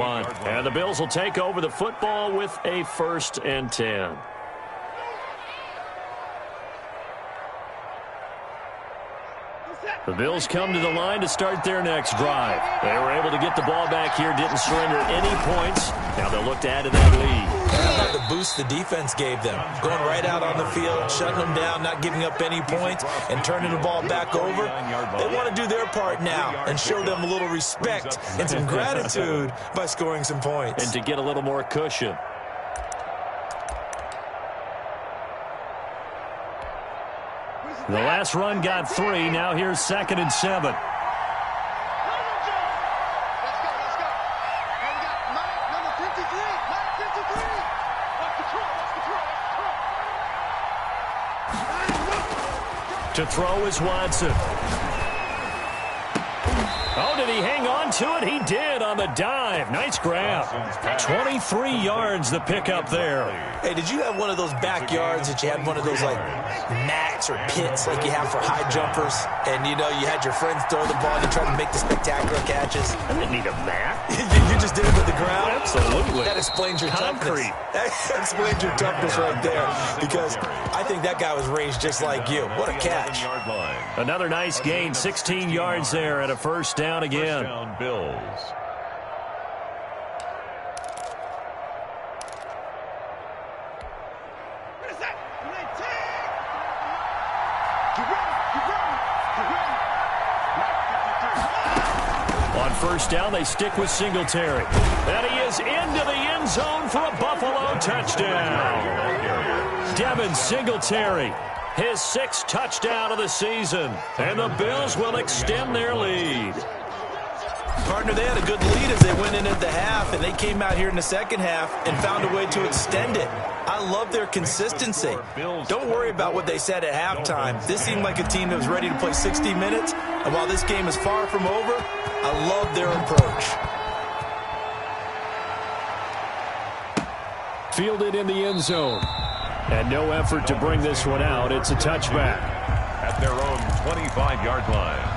And the Bills will take over the football with a 1st and 10. The Bills come to the line to start their next drive. They were able to get the ball back here, didn't surrender any points. Now they'll look to add to that lead. How about the boost the defense gave them? Going right out on the field, shutting them down, not giving up any points, and turning the ball back over. They want to do their part now and show them a little respect and some gratitude by scoring some points. And to get a little more cushion. The last run got 3. Now here's 2nd and 7. To throw is Watson. Oh, did he hang on to it? He did on the dive. Nice grab. 23 yards the pickup there. Hey, did you have one of those backyards that you had one of those, like, mats or pits like you have for high jumpers? And, you know, you had your friends throw the ball and you tried to make the spectacular catches? I didn't need a mat. You just did it with the ground? Absolutely. That explains your Concrete. toughness. That explains your toughness right there. Because I think that guy was raised just like you. What a catch. Another nice gain. 16 yards there and a 1st down again. First down, Bills. On 1st down, they stick with Singletary. And he is into the end zone for a Buffalo touchdown. Devin Singletary, his 6th touchdown of the season. And the Bills will extend their lead. Partner, they had a good lead as they went in at the half, and they came out here in the second half and found a way to extend it. I love their consistency. Don't worry about what they said at halftime. This seemed like a team that was ready to play 60 minutes, and while this game is far from over, I love their approach. Fielded in the end zone. And no effort to bring this one out. It's a touchback. At their own 25-yard line.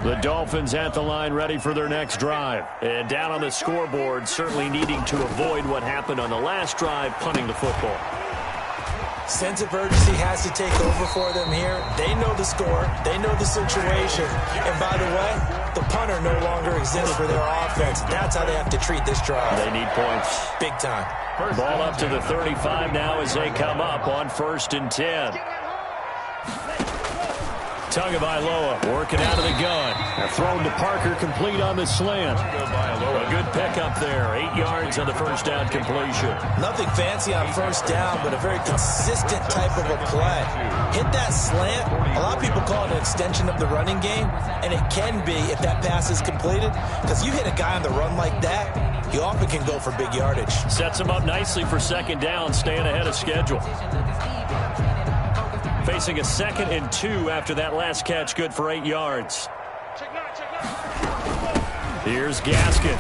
The Dolphins at the line ready for their next drive. And down on the scoreboard, certainly needing to avoid what happened on the last drive, punting the football. Sense of urgency has to take over for them here. They know the score. They know the situation. And by the way, the punter no longer exists for their offense. That's how they have to treat this drive. They need points. Big time. Ball up to the 35 now as they come up on 1st and 10. Tagovailoa working out of the gun. Thrown to Parker, complete on the slant. A good pickup there. 8 yards on the 1st down completion. Nothing fancy on 1st down, but a very consistent type of a play. Hit that slant. A lot of people call it an extension of the running game, and it can be if that pass is completed, because you hit a guy on the run like that, you often can go for big yardage. Sets him up nicely for 2nd down, staying ahead of schedule. Facing a 2nd and 2 after that last catch, good for 8 yards. Here's Gaskin.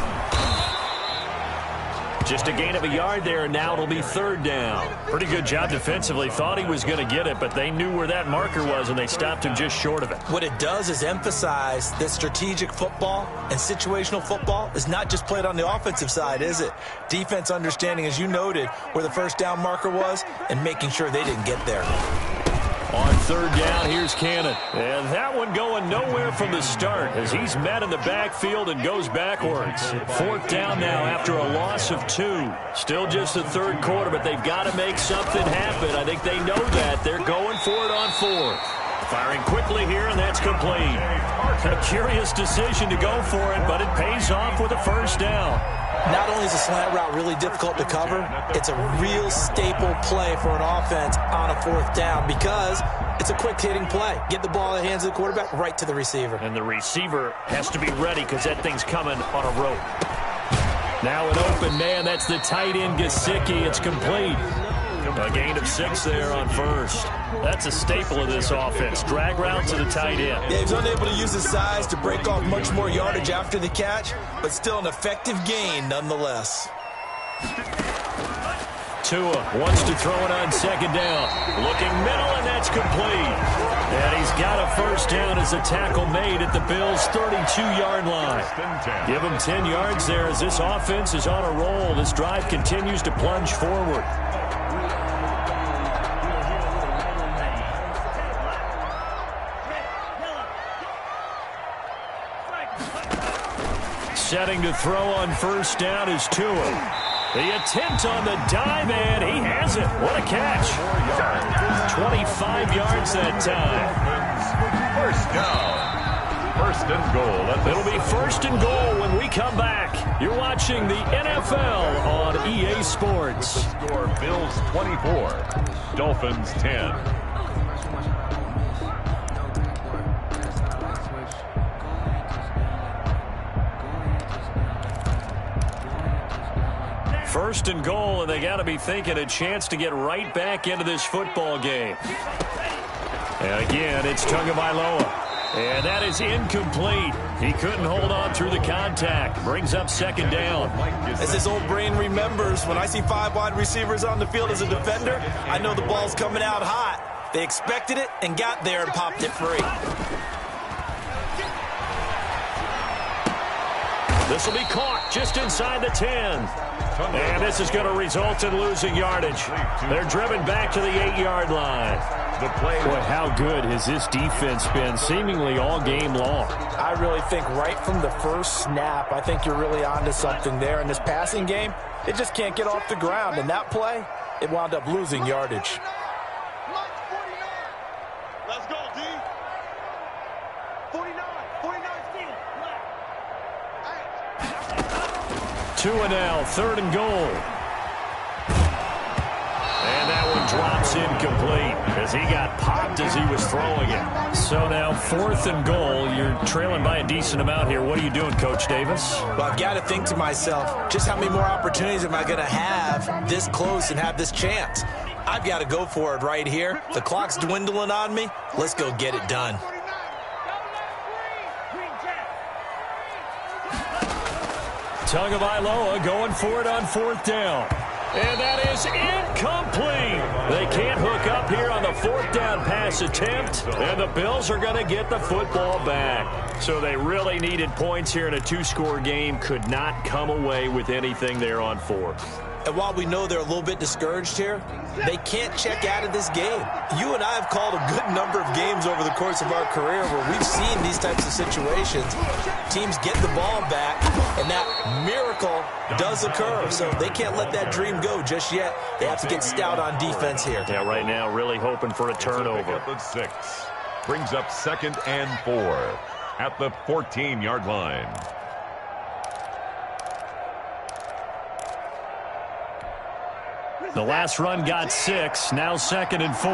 Just a gain of a yard there, and now it'll be 3rd down. Pretty good job defensively. Thought he was going to get it, but they knew where that marker was, and they stopped him just short of it. What it does is emphasize that strategic football and situational football is not just played on the offensive side, is it? Defense understanding, as you noted, where the 1st down marker was and making sure they didn't get there. On 3rd down, here's Cannon. And that one going nowhere from the start as he's met in the backfield and goes backwards. 4th down now after a loss of 2. Still just the 3rd quarter, but they've got to make something happen. I think they know that. They're going for it on 4th. Firing quickly here, and that's complete. A curious decision to go for it, but it pays off with a 1st down. Not only is a slant route really difficult to cover, it's a real staple play for an offense on a 4th down because it's a quick-hitting play. Get the ball in the hands of the quarterback right to the receiver. And the receiver has to be ready because that thing's coming on a rope. Now an open man. That's the tight end, Gesicki. It's complete. A gain of 6 there on first. That's a staple of this offense. Drag route to the tight end. Yeah, he was unable to use his size to break off much more yardage after the catch, but still an effective gain nonetheless. Tua wants to throw it on second down. Looking middle, and that's complete. And he's got a first down as a tackle made at the Bills' 32-yard line. Give him 10 yards there as this offense is on a roll. This drive continues to plunge forward. Setting to throw on first down is Tua. The attempt on the dive, and he has it. What a catch. 25 yards that time. First down. First and goal. It'll be first and goal when we come back. You're watching the NFL on EA Sports. With the score, Bills 24, Dolphins 10. First and goal, and they got to be thinking a chance to get right back into this football game. And again, it's Tagovailoa. And that is incomplete. He couldn't hold on through the contact. Brings up second down. As his old brain remembers, when I see 5 wide receivers on the field as a defender, I know the ball's coming out hot. They expected it and got there and popped it free. This will be caught just inside the 10. And this is going to result in losing yardage. They're driven back to the 8-yard line. Boy, how good has this defense been seemingly all game long? I really think right from the first snap, I think you're really onto something there. In this passing game, it just can't get off the ground. And that play, it wound up losing yardage. Let's go, D. 49 Tua now, third and goal. And that one drops incomplete as he got popped as he was throwing it. So now fourth and goal. You're trailing by a decent amount here. What are you doing, Coach Davis? Well, I've got to think to myself, just how many more opportunities am I going to have this close and have this chance? I've got to go for it right here. The clock's dwindling on me. Let's go get it done. Tagovailoa going for it on fourth down. And that is incomplete. They can't hook up here on the fourth down pass attempt. And the Bills are going to get the football back. So they really needed points here in a 2-score game. Could not come away with anything there on fourth. And while we know they're a little bit discouraged here, they can't check out of this game. You and I have called a good number of games over the course of our career where we've seen these types of situations. Teams get the ball back, and that miracle does occur. So they can't let that dream go just yet. They have to get stout on defense here. Yeah, right now really hoping for a turnover. At the 6. Brings up second and 4 at the 14-yard line. The last run got 6, now second and 4.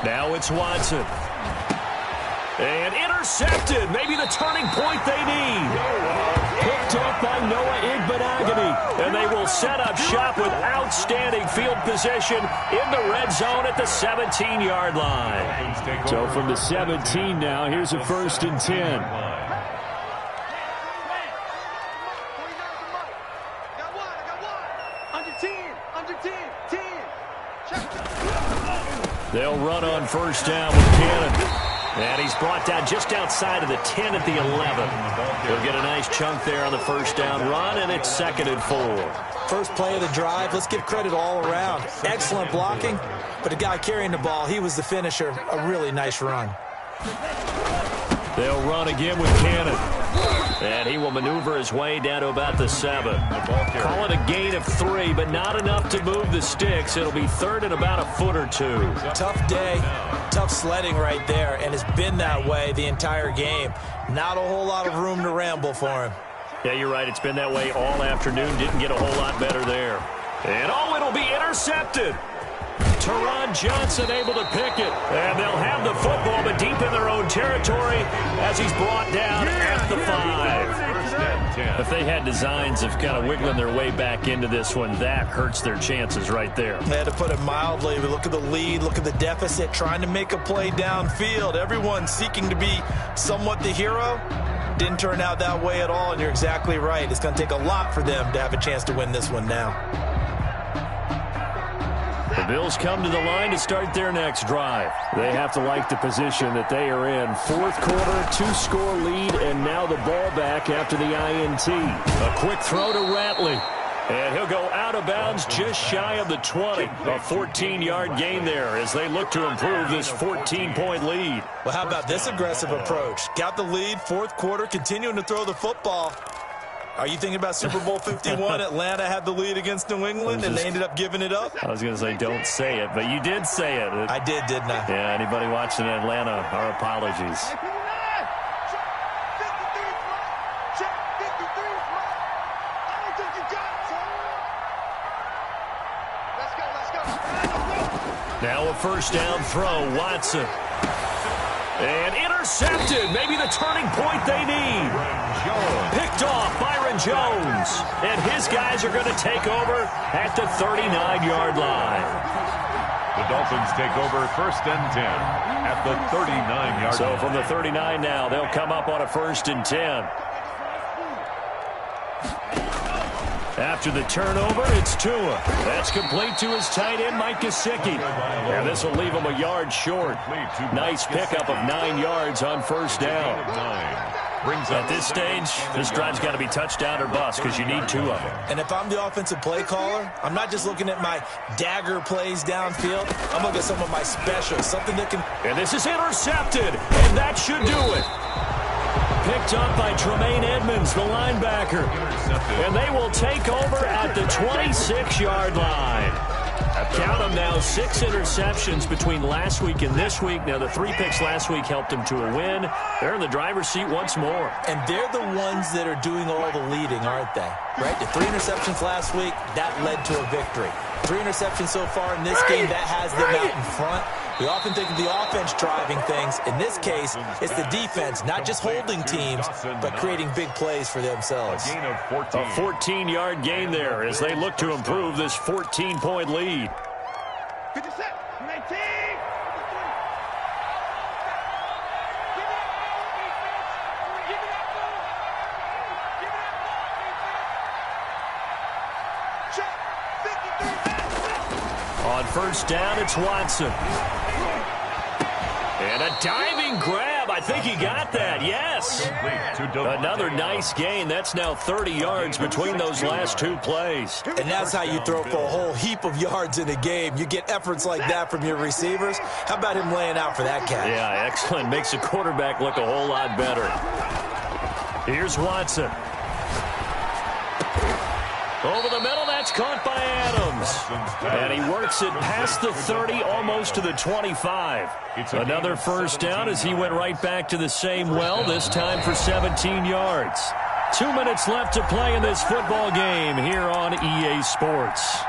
Now it's Watson. And intercepted, maybe the turning point they need. Picked up by Noah Igbenogany. And they will set up shop with outstanding field position in the red zone at the 17-yard line. So from the 17 now, here's a first and 10. They'll run on first down with Cannon. And he's brought down just outside of the 10 at the 11. They'll get a nice chunk there on the first down run, and it's second and 4. First play of the drive, let's give credit all around. Excellent blocking, but the guy carrying the ball, he was the finisher. A really nice run. They'll run again with Cannon. And he will maneuver his way down to about the 7. Call it a gain of 3, but not enough to move the sticks. It'll be third and about a foot or 2. Tough day, tough sledding right there, and it's been that way the entire game. Not a whole lot of room to ramble for him. Yeah, you're right. It's been that way all afternoon. Didn't get a whole lot better there. And it'll be intercepted. Teron Johnson able to pick it. And they'll have the football, but deep in their own territory as he's brought down at the 5. and 10. If they had designs of kind of wiggling their way back into this one, that hurts their chances right there. They had to put it mildly, but look at the lead, look at the deficit, trying to make a play downfield. Everyone seeking to be somewhat the hero. Didn't turn out that way at all, and you're exactly right. It's going to take a lot for them to have a chance to win this one now. The Bills come to the line to start their next drive. They have to like the position that they are in. Fourth quarter, 2-score lead, and now the ball back after the INT. A quick throw to Ratley. And he'll go out of bounds just shy of the 20. A 14-yard gain there as they look to improve this 14-point lead. Well, how about this aggressive approach? Got the lead, fourth quarter, continuing to throw the football. Are you thinking about Super Bowl 51? Atlanta had the lead against New England, and they ended up giving it up? I was going to say don't say it, but you did say it. I did, didn't I? Yeah, anybody watching Atlanta, our apologies. Now a first down throw, Watson. And intercepted, maybe the turning point they need. Picked off Byron Jones. And his guys are going to take over at the 39-yard line. The Dolphins take over first and 10 at the 39-yard line. So from the 39 now, they'll come up on a first and 10. After the turnover, it's Tua. That's complete to his tight end, Mike Gesicki. And this will leave him a yard short. Nice pickup of 9 yards on first down. At this stage, this drive's got to be touchdown or bust because you need 2 of them. And if I'm the offensive play caller, I'm not just looking at my dagger plays downfield. I'm looking at some of my specials, something that can... And this is intercepted, and that should do it. Picked up by Tremaine Edmonds, the linebacker. And they will take over at the 26-yard line. Count them now, 6 interceptions between last week and this week. Now, the 3 picks last week helped them to a win. They're in the driver's seat once more. And they're the ones that are doing all the leading, aren't they? Right? The 3 interceptions last week, that led to a victory. 3 interceptions so far in this game, that has them out in front. We often think of the offense driving things. In this case, it's the defense, not just holding teams, but creating big plays for themselves. A 14-yard gain there as they look to improve this 14-point lead. On first down, it's Watson. And a diving grab. I think he got that. Yes. Another nice gain. That's now 30 yards between those last 2 plays. And that's how you throw for a whole heap of yards in a game. You get efforts like that from your receivers. How about him laying out for that catch? Yeah, excellent. Makes the quarterback look a whole lot better. Here's Watson. Over the middle, that's caught by Adams. And he works it past the 30, almost to the 25. Another first down as he went right back to the same well, this time for 17 yards. 2 minutes left to play in this football game here on EA Sports.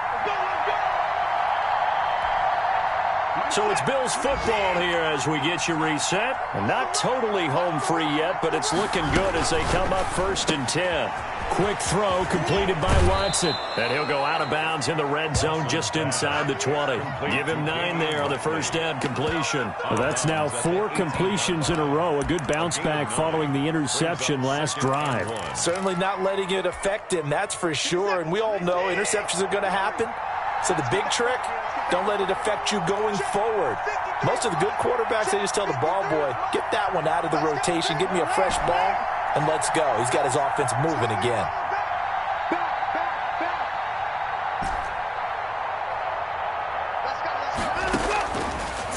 So it's Bills football here as we get you reset. And not totally home free yet, but it's looking good as they come up first and 10. Quick throw completed by Watson. And he'll go out of bounds in the red zone just inside the 20. Give him 9 there on the first down completion. Well, that's now 4 completions in a row. A good bounce back following the interception last drive. Certainly not letting it affect him, that's for sure. And we all know interceptions are going to happen. So the big trick, don't let it affect you going forward. Most of the good quarterbacks, they just tell the ball boy, get that one out of the rotation, give me a fresh ball, and let's go. He's got his offense moving again.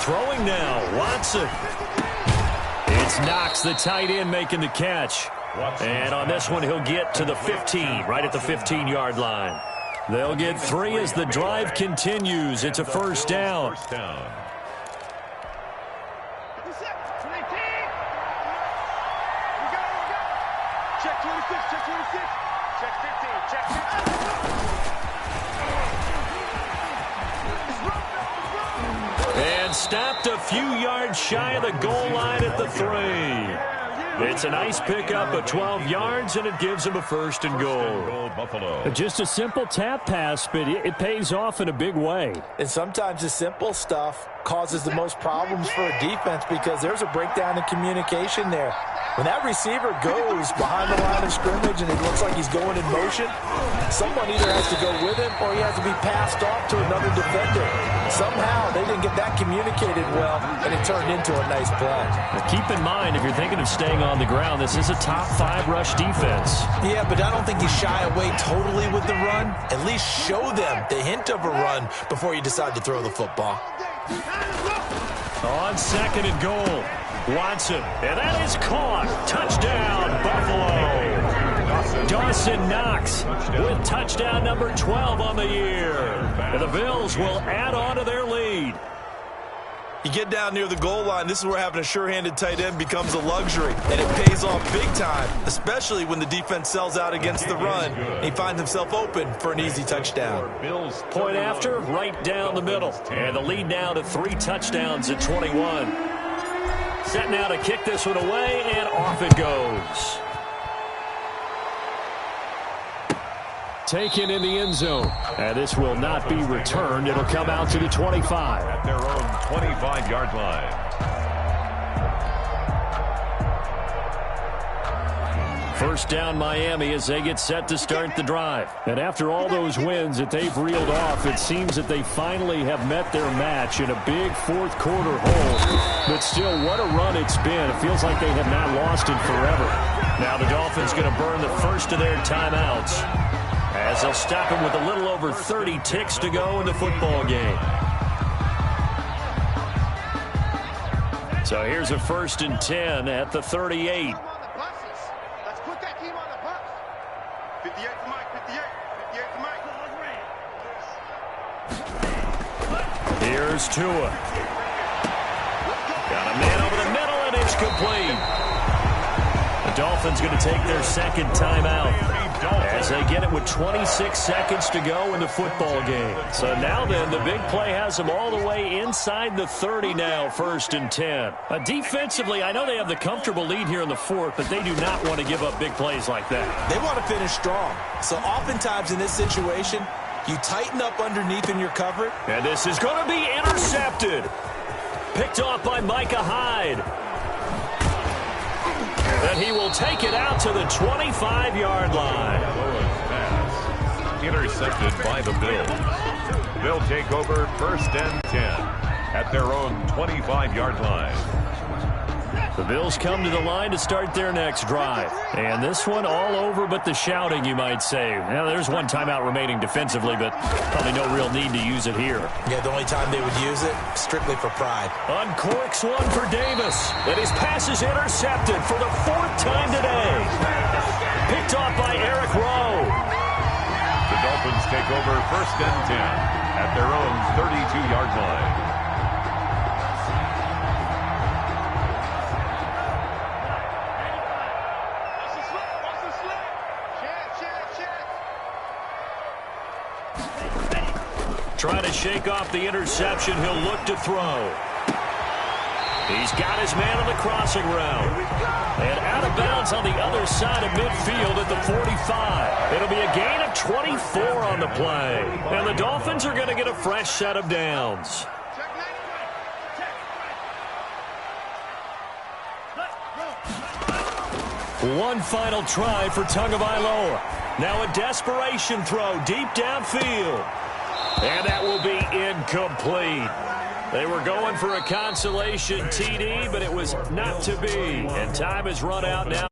Throwing now, Watson. It's Knox, the tight end, making the catch. And on this one, he'll get to the 15, right at the 15-yard line. They'll get 3 as the drive continues. It's a first down. Check 26, check 26, check 15, check 15. And stopped a few yards shy of the goal line at the 3. It's a nice pickup of 12 yards, and it gives them a 1st and goal. Buffalo. Just a simple tap pass, but it pays off in a big way. And sometimes the simple stuff causes the most problems for a defense because there's a breakdown in communication there. When that receiver goes behind the line of scrimmage and it looks like he's going in motion, someone either has to go with him or he has to be passed off to another defender. Somehow they didn't get that communicated well, and it turned into a nice play. Now keep in mind, if you're thinking of staying on the ground, this is a top 5 rush defense. Yeah, but I don't think you shy away totally with the run. At least show them the hint of a run before you decide to throw the football. On 2nd and goal, Watson, and that is caught. Touchdown, Buffalo. Dawson Knox with touchdown number 12 on the year. And the Bills will add on to their lead. You get down near the goal line, this is where having a sure-handed tight end becomes a luxury, and it pays off big time, especially when the defense sells out against the run. He finds himself open for an easy touchdown. Point after, right down the middle. And the lead now to 3 touchdowns at 21. Set now to kick this one away, and off it goes. Taken in the end zone. And this will not be returned. It'll come out to the 25. At their own 25-yard line. First down Miami as they get set to start the drive. And after all those wins that they've reeled off, it seems that they finally have met their match in a big fourth quarter hole. But still, what a run it's been. It feels like they have not lost in forever. Now the Dolphins going to burn the first of their timeouts, as they'll stop him with a little over 30 ticks to go in the football game. So here's a 1st and 10 at the 38. Let's put that team on the bus. 58 to Mike, 58 to Mike. Here's Tua. Got a man over the middle, and it's complete. The Dolphins going to take their 2nd timeout as they get it with 26 seconds to go in the football game. So now then, the big play has them all the way inside the 30 now, 1st and 10. Defensively, I know they have the comfortable lead here in the 4th, but they do not want to give up big plays like that. They want to finish strong. So oftentimes in this situation, you tighten up underneath in your coverage. And this is going to be intercepted. Picked off by Micah Hyde. And he will take it out to the 25-yard line. Intercepted by the Bills. They'll take over 1st and 10 at their own 25-yard line. The Bills come to the line to start their next drive. And this one all over but the shouting, you might say. Now, there's one timeout remaining defensively, but probably no real need to use it here. Yeah, the only time they would use it, strictly for pride. Uncorks one for Davis. And his pass is intercepted for the 4th time today. Picked off by Eric Rowe. The Dolphins take over 1st and 10 at their own 32-yard line. Trying to shake off the interception. He'll look to throw. He's got his man on the crossing route. And out of bounds on the other side of midfield at the 45. It'll be a gain of 24 on the play. And the Dolphins are going to get a fresh set of downs. One final try for Tagovailoa. Now a desperation throw deep downfield. And that will be incomplete. They were going for a consolation TD, but it was not to be. And time has run out now.